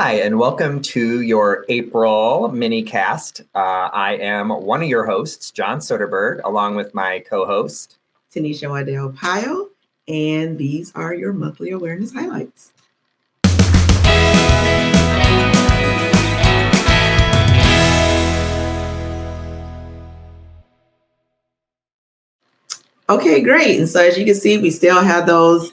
Hi, and welcome to your April minicast. I am one of your hosts, John Soderberg, along with my co-host, Tenecia Waddell-Pyle, and these are your monthly awareness highlights. Okay, great. And so as you can see, we still have those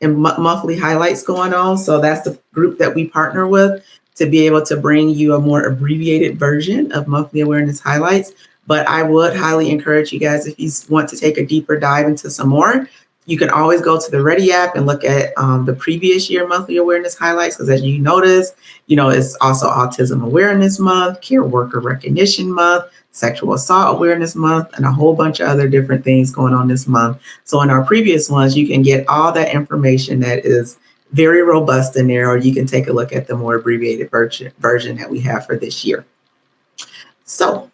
and monthly highlights going on. So that's the group that we partner with to be able to bring you a more abbreviated version of monthly awareness highlights. But I would highly encourage you guys, if you want to take a deeper dive into some more, you can always go to the Ready app and look at the previous year monthly awareness highlights, because as you notice, it's also Autism Awareness Month, Care Worker Recognition Month, Sexual Assault Awareness Month, and a whole bunch of other different things going on this month. So in our previous ones, you can get all that information that is very robust in there, or you can take a look at the more abbreviated version that we have for this year. So.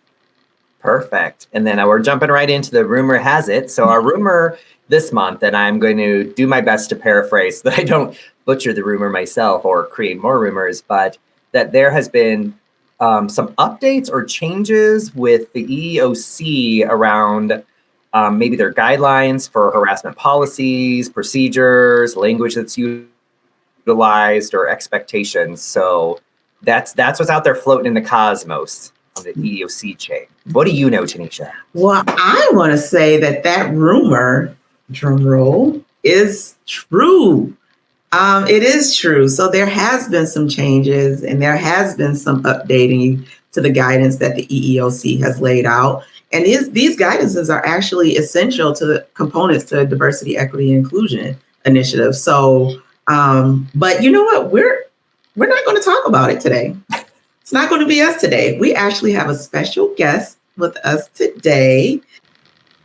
Perfect. And then we're jumping right into the rumor has it. So our rumor this month, and I'm going to do my best to paraphrase so that I don't butcher the rumor myself or create more rumors, but that there has been some updates or changes with the EEOC around maybe their guidelines for harassment policies, procedures, language that's utilized, or expectations. So that's what's out there floating in the cosmos of the EEOC chain. What do you know, Tenecia? Well, I want to say that rumor, drum roll, is true. It is true. So there has been some changes and there has been some updating to the guidance that the EEOC has laid out. And these guidances are actually essential to the components to diversity, equity, and inclusion initiative. So, but you know what? We're not going to talk about it today. It's not going to be us today. We actually have a special guest with us today.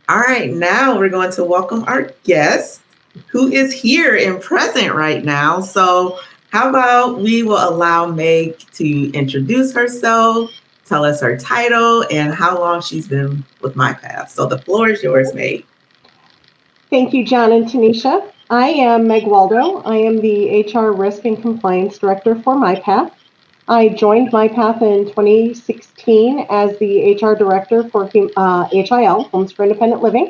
All right, now we're going to welcome our guest, who is here and present right now. So how about we will allow Meg to introduce herself, tell us her title, and how long she's been with MyPath. So the floor is yours, Meg. Thank you, John and Tenecia. I am Meg Waldo. I am the HR Risk and Compliance Director for MyPath. I joined MyPath in 2016 as the HR Director for HIL, Homes for Independent Living.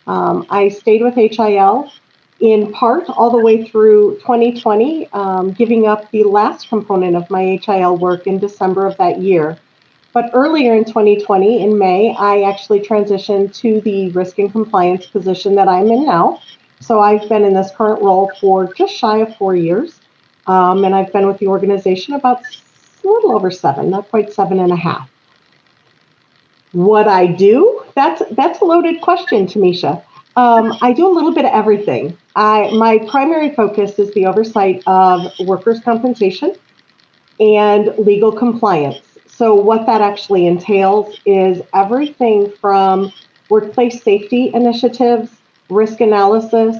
I stayed with HIL in part all the way through 2020, giving up the last component of my HIL work in December of that year. But earlier in 2020, in May, I actually transitioned to the risk and compliance position that I'm in now. So I've been in this current role for just shy of 4 years. And I've been with the organization about a little over 7, not quite 7.5. What I do? That's a loaded question, Tenecia. I do a little bit of everything. My primary focus is the oversight of workers' compensation and legal compliance. So what that actually entails is everything from workplace safety initiatives, risk analysis,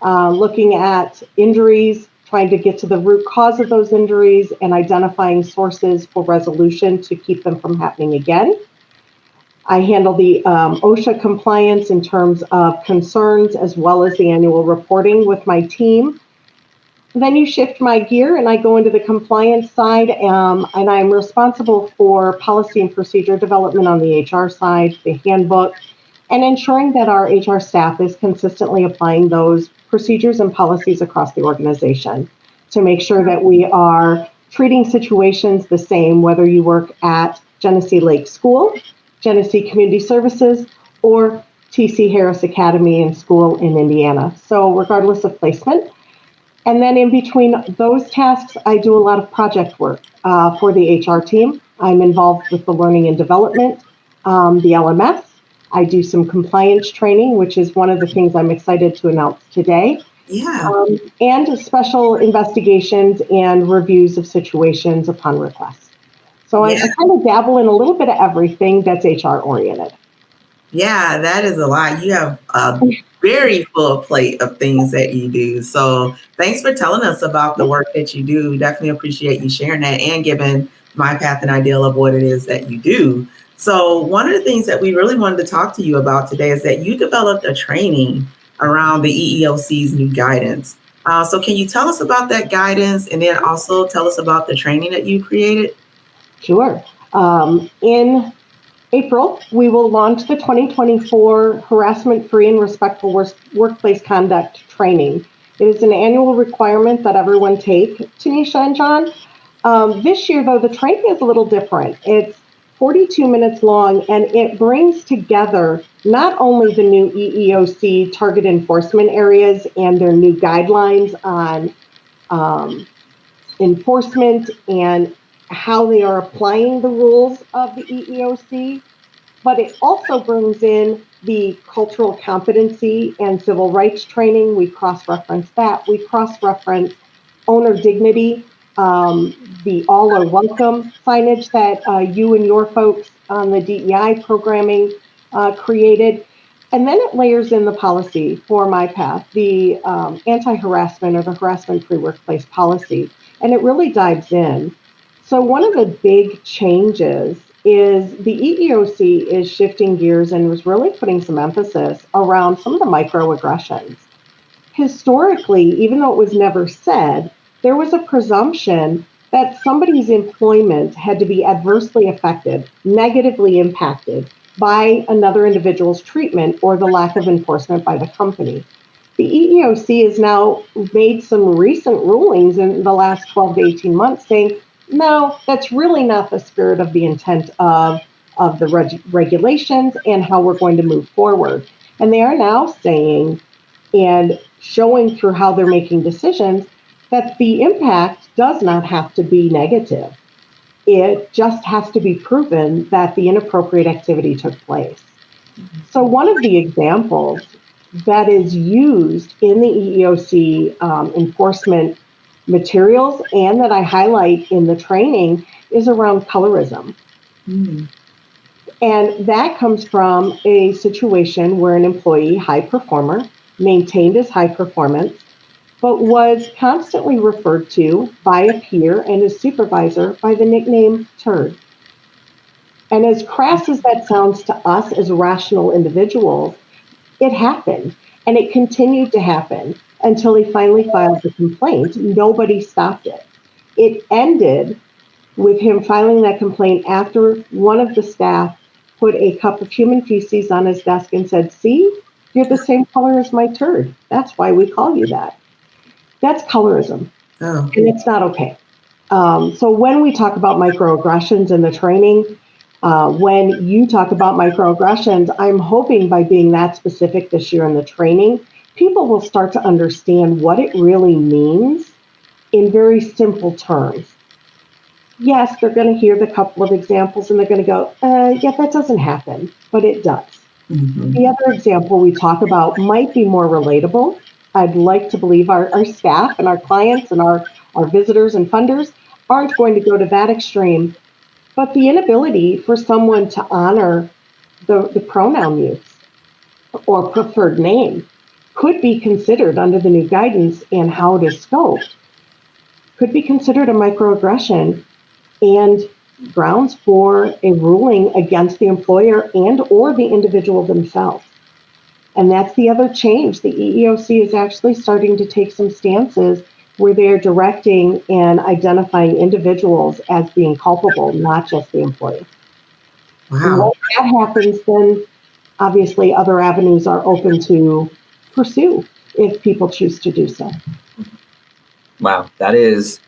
looking at injuries, trying to get to the root cause of those injuries, and identifying sources for resolution to keep them from happening again. I handle the OSHA compliance in terms of concerns, as well as the annual reporting with my team. Then you shift my gear and I go into the compliance side, and I'm responsible for policy and procedure development on the HR side, the handbook, and ensuring that our HR staff is consistently applying those procedures and policies across the organization to make sure that we are treating situations the same, whether you work at Genesee Lake School, Genesee Community Services, or T.C. Harris Academy and School in Indiana. So regardless of placement. And then in between those tasks, I do a lot of project work for the HR team. I'm involved with the learning and development, the LMS. I do some compliance training, which is one of the things I'm excited to announce today. Yeah. And special investigations and reviews of situations upon request. So I kind of dabble in a little bit of everything that's HR oriented. Yeah, that is a lot. You have a very full plate of things that you do. So thanks for telling us about the work that you do. We definitely appreciate you sharing that and giving MyPath an idea of what it is that you do. So one of the things that we really wanted to talk to you about today is that you developed a training around the EEOC's new guidance. So can you tell us about that guidance and then also tell us about the training that you created? Sure. In April, we will launch the 2024 Harassment-Free and Respectful Workplace Conduct Training. It is an annual requirement that everyone take, Tenecia and John. This year, though, the training is a little different. It's 42 minutes long, and it brings together not only the new EEOC target enforcement areas and their new guidelines on enforcement and how they are applying the rules of the EEOC, but it also brings in the cultural competency and civil rights training. We cross-reference that. We cross-reference owner dignity, the all are welcome signage that you and your folks on the DEI programming created. And then it layers in the policy for MyPath, the anti-harassment or the harassment-free workplace policy. And it really dives in. So one of the big changes is the EEOC is shifting gears and was really putting some emphasis around some of the microaggressions. Historically, even though it was never said, there was a presumption that somebody's employment had to be adversely affected, negatively impacted by another individual's treatment or the lack of enforcement by the company. The EEOC has now made some recent rulings in the last 12 to 18 months saying, no, that's really not the spirit of the intent of the regulations and how we're going to move forward. And they are now saying and showing through how they're making decisions that the impact does not have to be negative. It just has to be proven that the inappropriate activity took place. So one of the examples that is used in the EEOC enforcement materials and that I highlight in the training is around colorism. Mm. And that comes from a situation where an employee, high performer, maintained his high performance, but was constantly referred to by a peer and his supervisor by the nickname Turd. And as crass as that sounds to us as rational individuals, it happened, and it continued to happen until he finally filed the complaint. Nobody stopped it. It ended with him filing that complaint after one of the staff put a cup of human feces on his desk and said, see, you're the same color as my turd. That's why we call you that. That's colorism, and it's not okay. So when we talk about microaggressions in the training, when you talk about microaggressions, I'm hoping by being that specific this year in the training, people will start to understand what it really means in very simple terms. Yes, they're going to hear the couple of examples and they're going to go, yeah, that doesn't happen, but it does. Mm-hmm. The other example we talk about might be more relatable. I'd like to believe our staff and our clients and our visitors and funders aren't going to go to that extreme, but the inability for someone to honor the pronoun use or preferred name could be considered under the new guidance and how it is scoped, could be considered a microaggression and grounds for a ruling against the employer and or the individual themselves. And that's the other change. The EEOC is actually starting to take some stances where they're directing and identifying individuals as being culpable, not just the employer. Wow. And when that happens, then obviously other avenues are open to pursue if people choose to do so. Wow, that is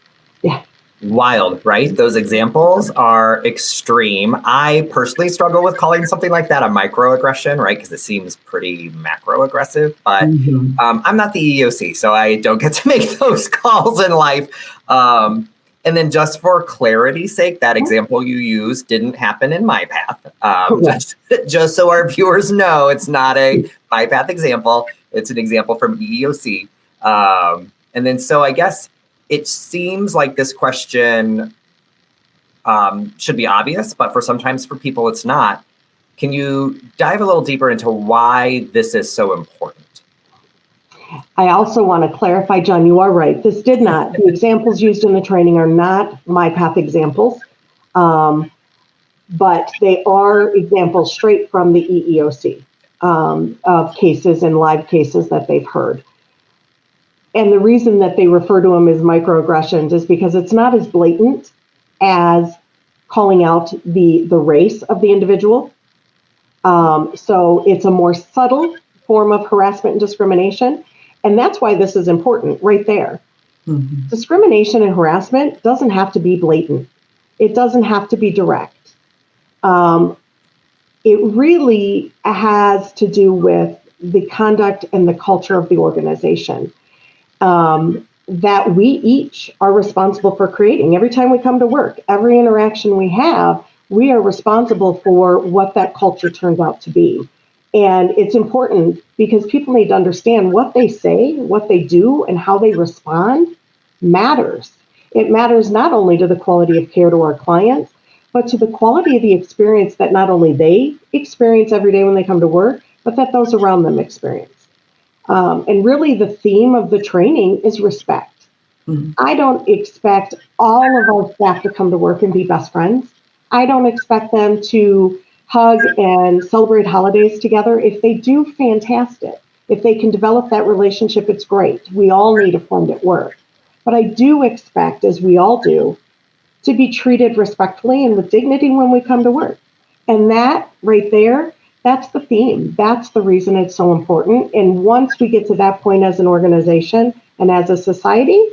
wild, right? Those examples are extreme. I personally struggle with calling something like that a microaggression, right? Because it seems pretty macro-aggressive, but I'm not the EEOC, so I don't get to make those calls in life. And then just for clarity's sake, that example you used didn't happen in MyPath. Just so our viewers know, it's not a MyPath example. It's an example from EEOC. And then so I guess it seems like this question should be obvious, but sometimes for people it's not. Can you dive a little deeper into why this is so important? I also want to clarify, John, you are right. This did not. The examples used in the training are not MyPath examples, but they are examples straight from the EEOC of cases and live cases that they've heard. And the reason that they refer to them as microaggressions is because it's not as blatant as calling out the race of the individual. So it's a more subtle form of harassment and discrimination. And that's why this is important right there. Mm-hmm. Discrimination and harassment doesn't have to be blatant. It doesn't have to be direct. It really has to do with the conduct and the culture of the organization that we each are responsible for creating. Every time we come to work, every interaction we have, we are responsible for what that culture turns out to be. And it's important because people need to understand what they say, what they do, and how they respond matters. It matters not only to the quality of care to our clients, but to the quality of the experience that not only they experience every day when they come to work, but that those around them experience. And really the theme of the training is respect. Mm-hmm. I don't expect all of our staff to come to work and be best friends. I don't expect them to hug and celebrate holidays together. If they do, fantastic. If they can develop that relationship, it's great. We all need a friend at work. But I do expect, as we all do, to be treated respectfully and with dignity when we come to work. And that right there, that's the theme. That's the reason it's so important. And once we get to that point as an organization and as a society,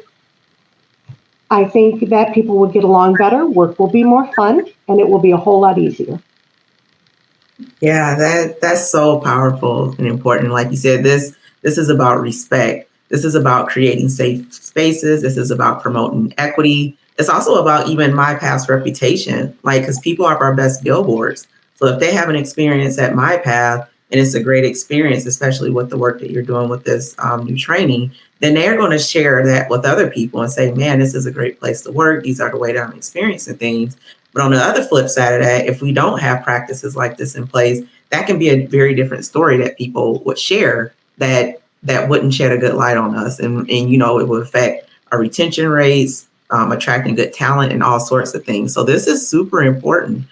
I think that people will get along better, work will be more fun, and it will be a whole lot easier. Yeah, that's so powerful and important. Like you said, this is about respect. This is about creating safe spaces. This is about promoting equity. It's also about even MyPath's reputation, like, because people are our best billboards. So if they have an experience at MyPath and it's a great experience, especially with the work that you're doing with this new training, then they're going to share that with other people and say, man, this is a great place to work. These are the way that I'm experiencing things. But on the other flip side of that, if we don't have practices like this in place, that can be a very different story that people would share that wouldn't shed a good light on us. And you know, it would affect our retention rates, attracting good talent and all sorts of things. So this is super important.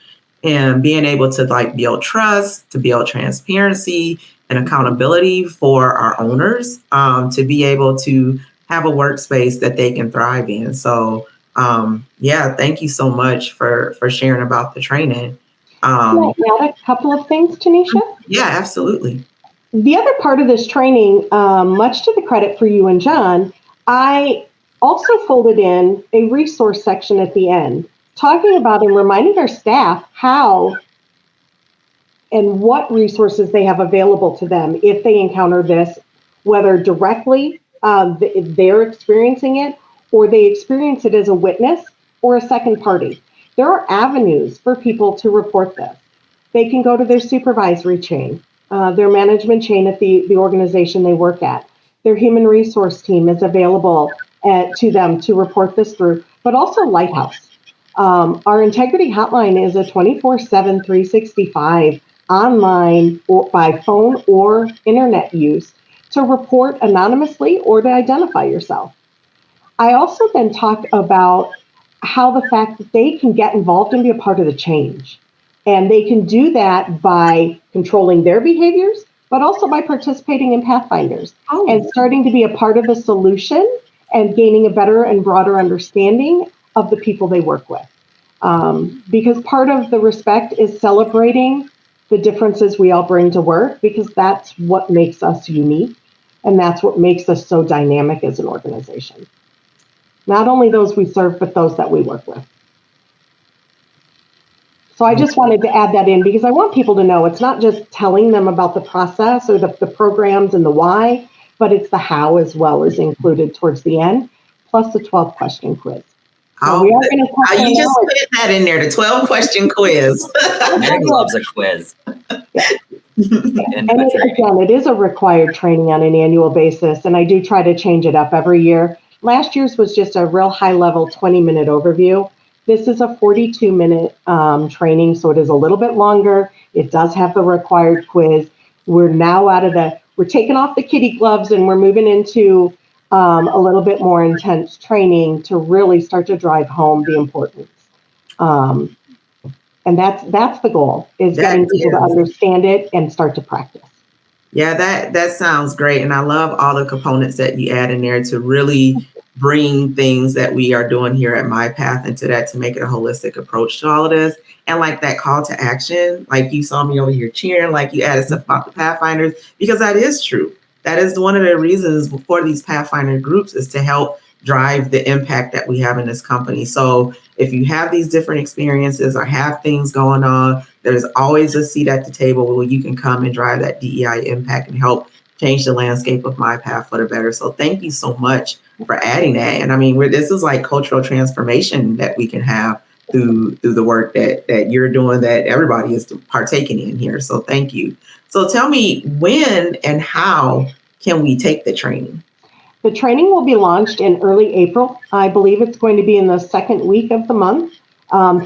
And being able to like build trust, to build transparency and accountability for our owners, to be able to have a workspace that they can thrive in. So yeah, thank you so much for sharing about the training. Can I add a couple of things, Tenecia? Yeah, absolutely. The other part of this training, much to the credit for you and John, I also folded in a resource section at the end, talking about and reminding our staff how and what resources they have available to them if they encounter this, whether directly they're experiencing it or they experience it as a witness or a second party. There are avenues for people to report this. They can go to their supervisory chain, their management chain at the organization they work at. Their human resource team is available to them to report this through, but also Lighthouse. Our integrity hotline is a 24/7, 365 online or by phone or internet use to report anonymously or to identify yourself. I also then talked about how the fact that they can get involved and be a part of the change. And they can do that by controlling their behaviors, but also by participating in Pathfinders and starting to be a part of the solution and gaining a better and broader understanding of the people they work with. Because part of the respect is celebrating the differences we all bring to work, because that's what makes us unique. And that's what makes us so dynamic as an organization. Not only those we serve, but those that we work with. So I just wanted to add that in because I want people to know it's not just telling them about the process or the programs and the why, but it's the how as well is included towards the end, plus the 12-question quiz. So we are going to you just put that in there, the 12-question quiz. Meg loves a quiz. Yeah. And it is a required training on an annual basis, and I do try to change it up every year. Last year's was just a real high-level 20-minute overview. This is a 42-minute training, so it is a little bit longer. It does have the required quiz. We're now we're taking off the kitty gloves and we're moving into a little bit more intense training to really start to drive home the importance. And that's the goal, is getting people to understand it and start to practice. Yeah, that sounds great. And I love all the components that you add in there to really bring things that we are doing here at MyPath into that to make it a holistic approach to all of this. And like that call to action, like you saw me over here cheering, like you added stuff about the Pathfinders, because that is true. That is one of the reasons for these Pathfinder groups is to help drive the impact that we have in this company. So if you have these different experiences or have things going on, there's always a seat at the table where you can come and drive that DEI impact and help change the landscape of MyPath for the better. So thank you so much for adding that. And I mean, this is like cultural transformation that we can have through the work that you're doing, that everybody is partaking in here. So thank you. So tell me, when and how can we take the training? The training will be launched in early April. I believe it's going to be in the second week of the month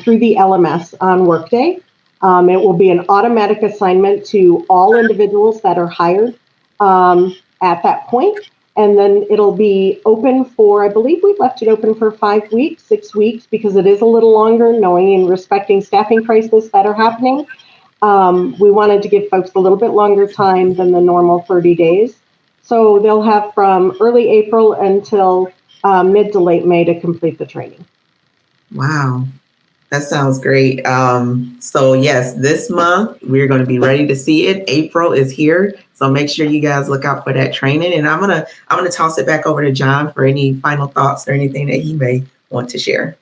through the LMS on Workday. It will be an automatic assignment to all individuals that are hired at that point. And then it'll be open for, I believe we've left it open for 5 weeks, 6 weeks, because it is a little longer, knowing and respecting staffing crises that are happening. We wanted to give folks a little bit longer time than the normal 30 days. So they'll have from early April until mid to late May to complete the training. Wow. That sounds great. So yes, this month we're going to be ready to see it. April is here, so make sure you guys look out for that training. And I'm gonna toss it back over to John for any final thoughts or anything that he may want to share.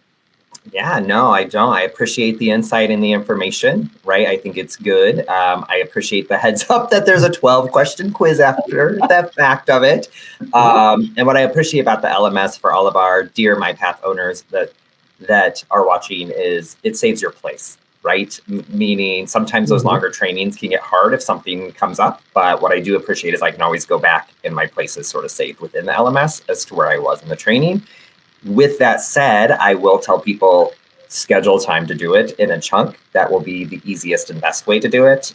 Yeah, no, I don't. I appreciate the insight and the information, right? I think it's good. I appreciate the heads up that there's a 12-question quiz after the fact of it. And what I appreciate about the LMS for all of our dear MyPath owners that are watching is it saves your place, right? Meaning sometimes those longer trainings can get hard if something comes up. But what I do appreciate is I can always go back and my place is sort of saved within the LMS as to where I was in the training. With that said, I will tell people schedule time to do it in a chunk. That will be the easiest and best way to do it,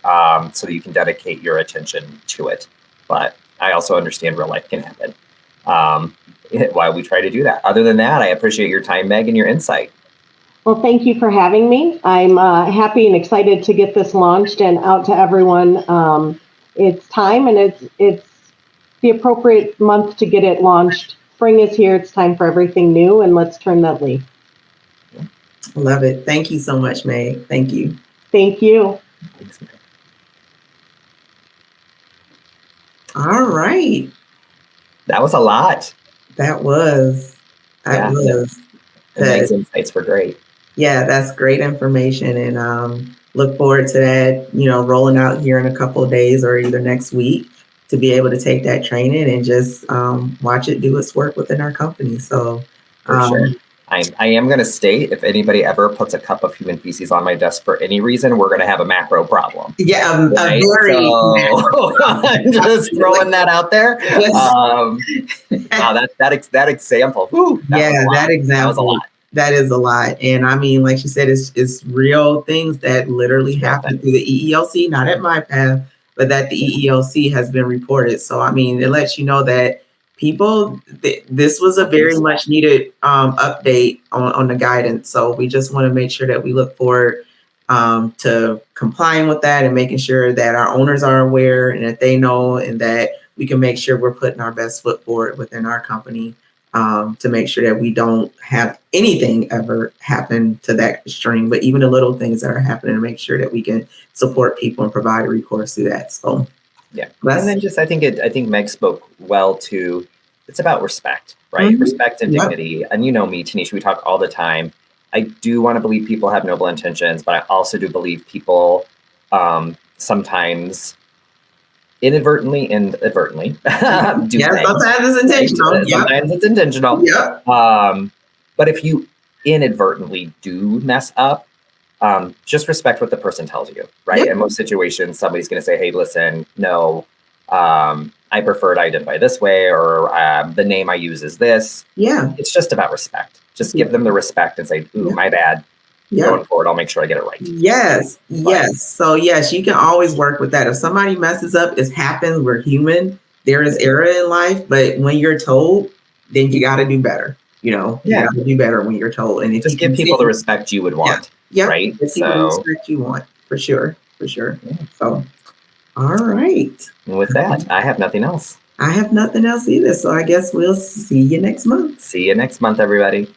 so that you can dedicate your attention to it. But I also understand real life can happen while we try to do that. Other than that, I appreciate your time, Meg, and your insight. Well, thank you for having me. I'm happy and excited to get this launched and out to everyone. It's time, and it's the appropriate month to get it launched. Spring is here. It's time for everything new, and let's turn that leaf. Love it. Thank you so much, Meg. Thank you. Thank you. Thanks, Meg. All right. That was a lot. That was. And Meg's insights were great. Yeah, that's great information, and look forward to that, rolling out here in a couple of days or either next week, to be able to take that training and just watch it do its work within our company. So For sure. I am going to state, if anybody ever puts a cup of human feces on my desk for any reason, we're going to have a macro problem. Yeah, right? I'm just throwing that out there. Yes. Wow, that example. Whew, that example. That was a lot. That is a lot. And I mean, like she said, it's real things that literally happen through the EEOC, not at MyPath, but that the EEOC has been reported. So, I mean, it lets you know that people, this was a very much needed update on the guidance. So we just want to make sure that we look forward to complying with that and making sure that our owners are aware and that they know, and that we can make sure we're putting our best foot forward within our company to make sure that we don't have anything ever happen to that extreme, but even the little things that are happening, to make sure that we can support people and provide recourse to that. So yeah. And then just, I think Meg spoke well to, it's about respect, right? Mm-hmm. Respect and dignity. And you know me, Tenecia, we talk all the time. I do want to believe people have noble intentions, but I also do believe people sometimes inadvertently and advertently do things. Sometimes it's intentional. Right? Sometimes it's intentional. Yep. But if you inadvertently do mess up, just respect what the person tells you, right? In most situations, somebody's going to say, hey, listen, no, I prefer it identify this way, or the name I use is this. Yeah. It's just about respect. Just give them the respect and say, ooh, my bad. Going forward, I'll make sure I get it right. Yes. So yes, you can always work with that. If somebody messes up, it happens. We're human. There is error in life, but when you're told, then you got to do better. You got to do better when you're told. And if just give people the respect you would want. Yeah. Right. Give people the respect you want, for sure. Yeah. So, All right. And with that, I have nothing else. I have nothing else either. So I guess we'll see you next month. See you next month, everybody.